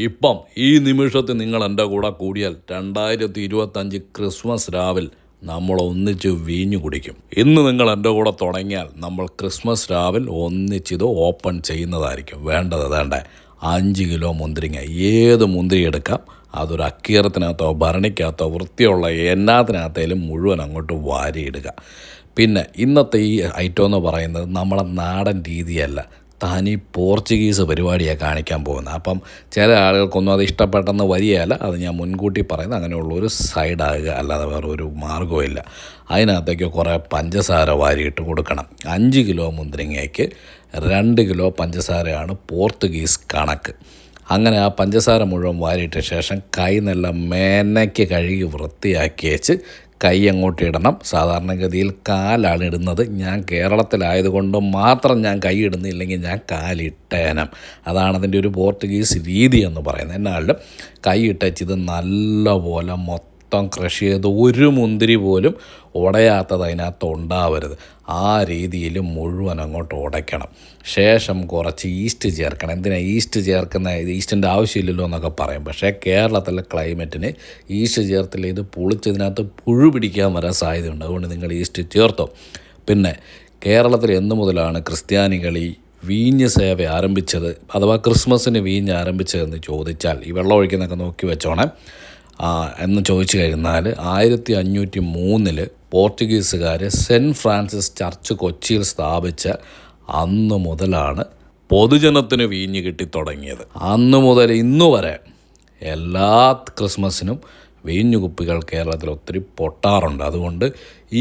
ഇപ്പം ഈ നിമിഷത്തിൽ നിങ്ങൾ എൻ്റെ കൂടെ കൂടിയാൽ 2025 ക്രിസ്മസ് രാവിൽ നമ്മൾ ഒന്നിച്ച് വീഞ്ഞു കുടിക്കും. ഇന്ന് നിങ്ങൾ എൻ്റെ കൂടെ തുടങ്ങിയാൽ നമ്മൾ ക്രിസ്മസ് രാവിൽ ഒന്നിച്ചിത് ഓപ്പൺ ചെയ്യുന്നതായിരിക്കും. വേണ്ടത് 5 കിലോ മുന്തിരിങ്ങ, ഏത് മുന്തിരി എടുക്കാം. അതൊരു അക്കീറത്തിനകത്തോ ഭരണിക്കകത്തോ വൃത്തിയുള്ള എന്നാത്തിനകത്തേലും മുഴുവൻ അങ്ങോട്ട് വാരിയിടുക. പിന്നെ ഇന്നത്തെ ഈ ഐറ്റം എന്ന് പറയുന്നത് നമ്മുടെ നാടൻ രീതിയല്ല, തനി പോർച്ചുഗീസ് പരിപാടിയാണ് കാണിക്കാൻ പോകുന്നത്. അപ്പം ചില ആളുകൾക്കൊന്നും അത് ഇഷ്ടപ്പെട്ടെന്ന് വരികയല്ല, അത് ഞാൻ മുൻകൂട്ടി പറയുന്നത്. അങ്ങനെയുള്ളൊരു സൈഡാകുക, അല്ലാതെ വേറെ ഒരു മാർഗ്ഗവും ഇല്ല. അതിനകത്തേക്ക് കുറേ പഞ്ചസാര വാരിയിട്ട് കൊടുക്കണം. 5 കിലോ മുന്തിരിങ്ങയ്ക്ക് 2 കിലോ പഞ്ചസാരയാണ് പോർച്ചുഗീസ് കണക്ക്. അങ്ങനെ ആ പഞ്ചസാര മുഴുവൻ വാരിയിട്ട ശേഷം കൈ നല്ല മേനയ്ക്ക് കഴുകി വൃത്തിയാക്കി വെച്ച് കൈ അങ്ങോട്ട് ഇടണം. സാധാരണഗതിയിൽ കാലാണ് ഇടുന്നത്. ഞാൻ കേരളത്തിലായതുകൊണ്ട് മാത്രം ഞാൻ കൈ ഇടുന്നില്ലെങ്കിൽ ഞാൻ കാലിട്ടേനം. അതാണ് അതിൻ്റെ ഒരു പോർച്ചുഗീസ് രീതി എന്ന് പറയുന്നത്. എന്നാലും കൈ ഇട്ടത് നല്ലപോലെ മൊത്തം ക്രഷ് ചെയ്ത് ഒരു മുന്തിരി പോലും ഉടയാത്തത് അതിനകത്ത് ഉണ്ടാവരുത്. ആ രീതിയിൽ മുഴുവൻ അങ്ങോട്ട് ഉടയ്ക്കണം. ശേഷം കുറച്ച് ഈസ്റ്റ് ചേർക്കണം. എന്തിനാണ് ഈസ്റ്റ് ചേർക്കുന്ന? ഈസ്റ്റിൻ്റെ ആവശ്യമില്ലല്ലോ എന്നൊക്കെ പറയും. പക്ഷേ കേരളത്തിലെ ക്ലൈമറ്റിന് ഈസ്റ്റ് ചേർത്തില്ല, ഇത് പുളിച്ചതിനകത്ത് പുഴു പിടിക്കാൻ വരാൻ സാധ്യതയുണ്ട്. അതുകൊണ്ട് നിങ്ങൾ ഈസ്റ്റ് ചേർത്തോ. പിന്നെ കേരളത്തിൽ എന്നു മുതലാണ് ക്രിസ്ത്യാനികൾ ഈ വീഞ്ഞ് സേവ ആരംഭിച്ചത്, അഥവാ ക്രിസ്മസിന് വീഞ്ഞ് ആരംഭിച്ചതെന്ന് ചോദിച്ചാൽ ഈ വെള്ളം ഒഴിക്കുന്നതൊക്കെ നോക്കി വെച്ചോണേ എന്ന് ചോദിച്ചു കഴിഞ്ഞാൽ 1503 പോർച്ചുഗീസുകാർ സെൻറ്റ് ഫ്രാൻസിസ് ചർച്ച് കൊച്ചിയിൽ സ്ഥാപിച്ച അന്ന് മുതലാണ് പൊതുജനത്തിന് വീഞ്ഞ് കിട്ടിത്തുടങ്ങിയത്. അന്ന് മുതൽ ഇന്നു വരെ എല്ലാ ക്രിസ്മസിനും വീഞ്ഞു കുപ്പികൾ കേരളത്തിൽ ഒത്തിരി പൊട്ടാറുണ്ട്. അതുകൊണ്ട്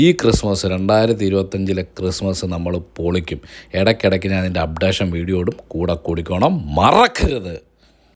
ഈ ക്രിസ്മസ് 2025 ക്രിസ്മസ് നമ്മൾ പൊളിക്കും. ഇടയ്ക്കിടയ്ക്ക് ഞാൻ അതിൻ്റെ അപ്ഡേഷൻ വീഡിയോ ഇടും. കൂടെ കൂടിക്കോണം, മറക്കരുത്.